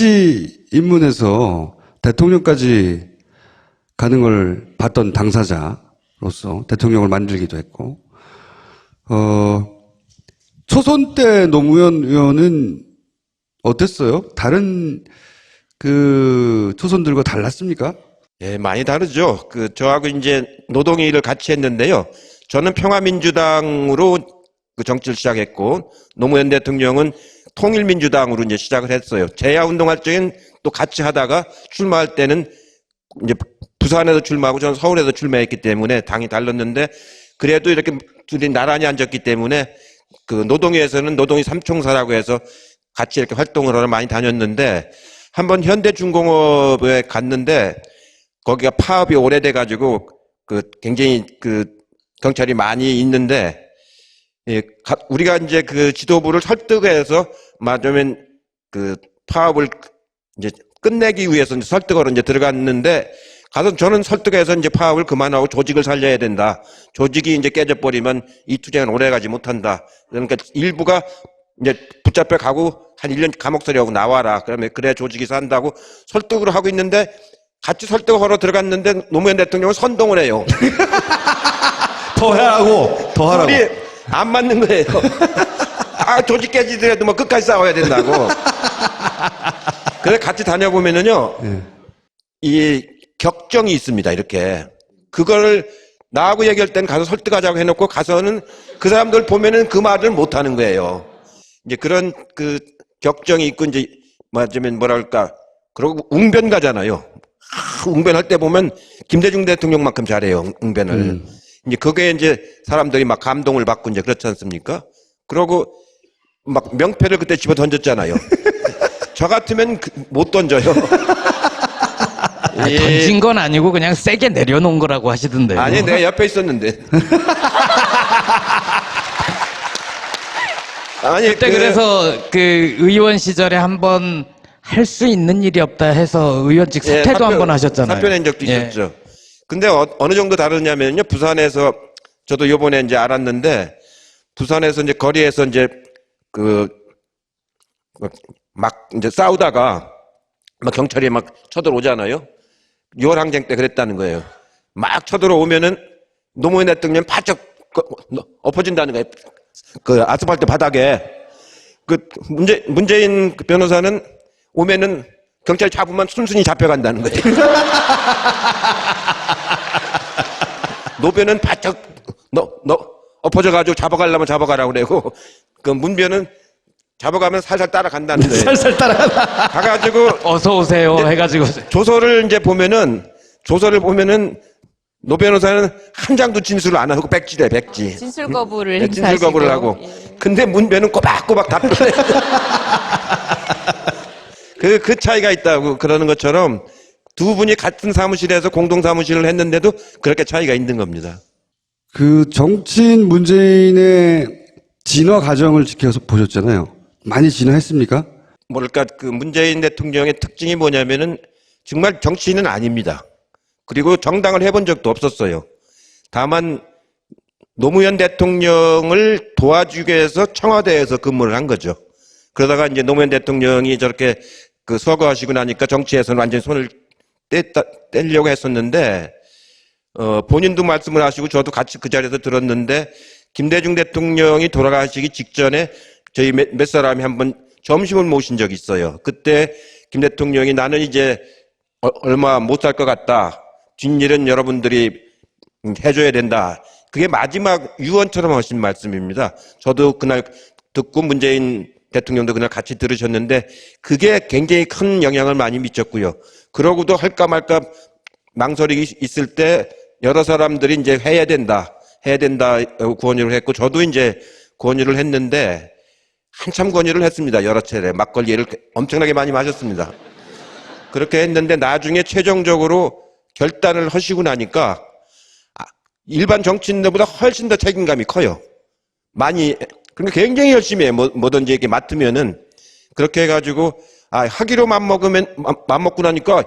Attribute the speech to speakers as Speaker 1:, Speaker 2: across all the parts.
Speaker 1: 정치 입문에서 대통령까지 가는 걸 봤던 당사자로서 대통령을 만들기도 했고, 초선 때 노무현 의원은 어땠어요? 다른 초선들과 달랐습니까?
Speaker 2: 예, 많이 다르죠. 저하고 이제 노동일을 같이 했는데요. 저는 평화민주당으로 정치를 시작했고, 노무현 대통령은 통일민주당으로 이제 시작을 했어요. 제야 운동할 적엔 또 같이 하다가 출마할 때는 이제 부산에서 출마하고 저는 서울에서 출마했기 때문에 당이 달랐는데, 그래도 이렇게 둘이 나란히 앉았기 때문에 노동위에서는 노동위 삼총사라고 해서 같이 이렇게 활동을 하러 많이 다녔는데, 한번 현대중공업에 갔는데 거기가 파업이 오래돼 가지고 굉장히 경찰이 많이 있는데, 예, 우리가 이제 지도부를 설득해서 맞으면 파업을 이제 끝내기 위해서 이제 설득으로 이제 들어갔는데, 가서 저는 설득해서 이제 파업을 그만하고 조직을 살려야 된다. 조직이 이제 깨져버리면 이 투쟁은 오래가지 못한다. 그러니까 일부가 이제 붙잡혀 가고 한 1년 감옥살이하고 나와라. 그러면 그래 조직이 산다고 설득을 하고 있는데, 같이 설득하러 들어갔는데 노무현 대통령은 선동을 해요.
Speaker 3: 더 하라고, 더 하라고.
Speaker 2: 우리 안 맞는 거예요. 조직 깨지더라도 뭐 끝까지 싸워야 된다고. 그래서 같이 다녀보면은요,
Speaker 1: 예.
Speaker 2: 이 격정이 있습니다. 이렇게 그거를 나하고 얘기할 때는 가서 설득하자고 해놓고 가서는 그 사람들 보면은 그 말을 못 하는 거예요. 이제 그런 격정이 있고, 이제 맞으면 뭐랄까, 그러고 웅변 가잖아요. 웅변할 때 보면 김대중 대통령만큼 잘해요, 웅변을. 이제 그게 이제 사람들이 막 감동을 받고 이제 그렇지 않습니까? 그러고 막 명패를 그때 집어 던졌잖아요. 저 같으면 못 던져요.
Speaker 4: 아니, 던진 건 아니고 그냥 세게 내려놓은 거라고 하시던데요.
Speaker 2: 아니, 내가 옆에 있었는데. 아니,
Speaker 4: 그때 그래서 의원 시절에 한번 할 수 있는 일이 없다 해서 의원직 사퇴도 한번 하셨잖아요.
Speaker 2: 사퇴낸 적도
Speaker 4: 예.
Speaker 2: 있었죠. 근데 어느 정도 다르냐면요. 부산에서 저도 요번에 이제 알았는데, 부산에서 이제 거리에서 이제 막 이제 싸우다가 막 경찰이 막 쳐들어오잖아요. 6월 항쟁 때 그랬다는 거예요. 막 쳐들어오면은 노무현 대통령 바짝 엎어진다는 거예요. 아스팔트 바닥에. 문재인 변호사는 오면은 경찰 잡으면 순순히 잡혀간다는 거예요. 노변은 바짝 너 엎어져가지고 잡아가려면 잡아가라고 그래고, 문변은 잡아가면 살살 따라간다는 거예요.
Speaker 3: 살살 따라가다.
Speaker 2: 가가지고
Speaker 4: 어서 오세요 해가지고
Speaker 2: 조서를 보면은 노 변호사는 한 장도 진술을 안 하고 백지래, 백지.
Speaker 5: 진술 거부를
Speaker 2: 네,
Speaker 5: 행사하시고.
Speaker 2: 진술 거부를 하고.
Speaker 5: 예.
Speaker 2: 근데 문변은 꼬박꼬박 답변해. 그 차이가 있다고 그러는 것처럼 두 분이 같은 사무실에서 공동 사무실을 했는데도 그렇게 차이가 있는 겁니다.
Speaker 1: 정치인 문재인의 진화 과정을 지켜서 보셨잖아요. 많이 진화했습니까?
Speaker 2: 뭐랄까, 문재인 대통령의 특징이 뭐냐면은 정말 정치인은 아닙니다. 그리고 정당을 해본 적도 없었어요. 다만 노무현 대통령을 도와주기 위해서 청와대에서 근무를 한 거죠. 그러다가 이제 노무현 대통령이 저렇게 서거하시고 나니까 정치에서는 완전히 손을 떼려고 했었는데, 본인도 말씀을 하시고 저도 같이 그 자리에서 들었는데, 김대중 대통령이 돌아가시기 직전에 저희 몇 사람이 한번 점심을 모신 적이 있어요. 그때 김 대통령이 나는 이제 얼마 못 살 것 같다. 뒷일은 여러분들이 해줘야 된다. 그게 마지막 유언처럼 하신 말씀입니다. 저도 그날 듣고 문재인 대통령도 그날 같이 들으셨는데, 그게 굉장히 큰 영향을 많이 미쳤고요. 그러고도 할까 말까 망설이기 있을 때 여러 사람들이 이제 해야 된다 권유를 했고, 저도 이제 권유를 했는데 한참 권유를 했습니다. 여러 차례 막걸리를 엄청나게 많이 마셨습니다. 그렇게 했는데 나중에 최종적으로 결단을 하시고 나니까 일반 정치인들보다 훨씬 더 책임감이 커요. 그러니까 굉장히 열심히 해. 뭐든지 이렇게 맡으면은. 그렇게 해가지고 하기로 맘먹고 나니까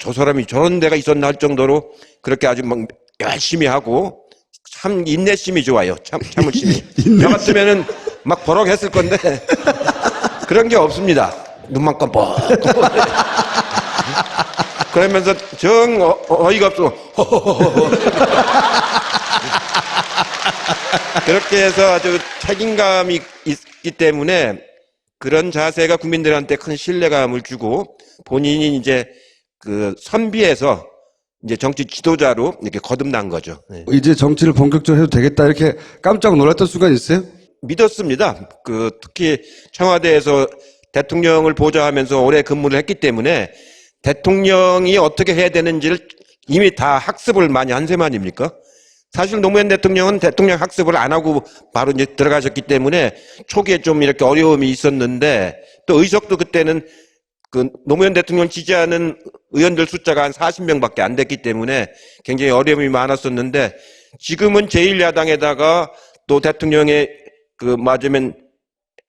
Speaker 2: 저 사람이 저런 데가 있었나 할 정도로 그렇게 아주 막 열심히 하고, 참 인내심이 좋아요. 참을심이. 저 같으면은 막 버럭했을 건데 그런 게 없습니다. 눈만 깜빡. 그러면서 정 어이가 없어. 그렇게 해서 아주 책임감이 있기 때문에 그런 자세가 국민들한테 큰 신뢰감을 주고 본인이 이제 그 선비에서 이제 정치 지도자로 이렇게 거듭난 거죠. 네.
Speaker 1: 이제 정치를 본격적으로 해도 되겠다 이렇게 깜짝 놀랐던 순간 있어요?
Speaker 2: 믿었습니다. 그 특히 청와대에서 대통령을 보좌하면서 오래 근무를 했기 때문에 대통령이 어떻게 해야 되는지를 이미 다 학습을 많이 한 셈 아닙니까? 사실 노무현 대통령은 대통령 학습을 안 하고 바로 이제 들어가셨기 때문에 초기에 좀 이렇게 어려움이 있었는데 또 의석도 그때는 그 노무현 대통령 지지하는 의원들 숫자가 한 40명밖에 안 됐기 때문에 굉장히 어려움이 많았었는데 지금은 제1야당에다가 또 대통령의 그 맞으면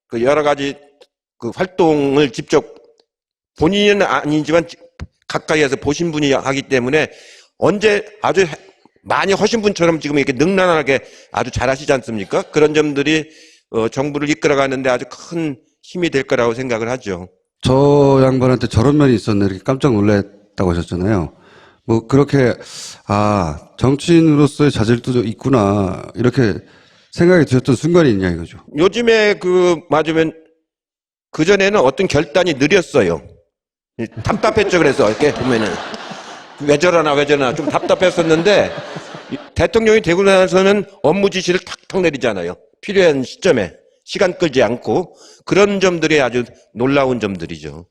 Speaker 2: 그 여러 가지 그 활동을 직접 본인은 아니지만 가까이에서 보신 분이 하기 때문에 언제 아주 많이 하신 분처럼 지금 이렇게 능란하게 아주 잘하시지 않습니까? 그런 점들이 정부를 이끌어가는데 아주 큰 힘이 될 거라고 생각을 하죠.
Speaker 1: 저 양반한테 저런 면이 있었네 이렇게 깜짝 놀랐다고 하셨잖아요. 뭐 그렇게 정치인으로서의 자질도 있구나 이렇게 생각이 드셨던 순간이 있냐 이거죠.
Speaker 2: 요즘에 그 맞으면 그전에는 어떤 결단이 느렸어요. 답답했죠. 그래서 이렇게 보면은 왜 저러나 좀 답답했었는데 대통령이 되고 나서는 업무 지시를 탁탁 내리잖아요. 필요한 시점에 시간 끌지 않고 그런 점들이 아주 놀라운 점들이죠.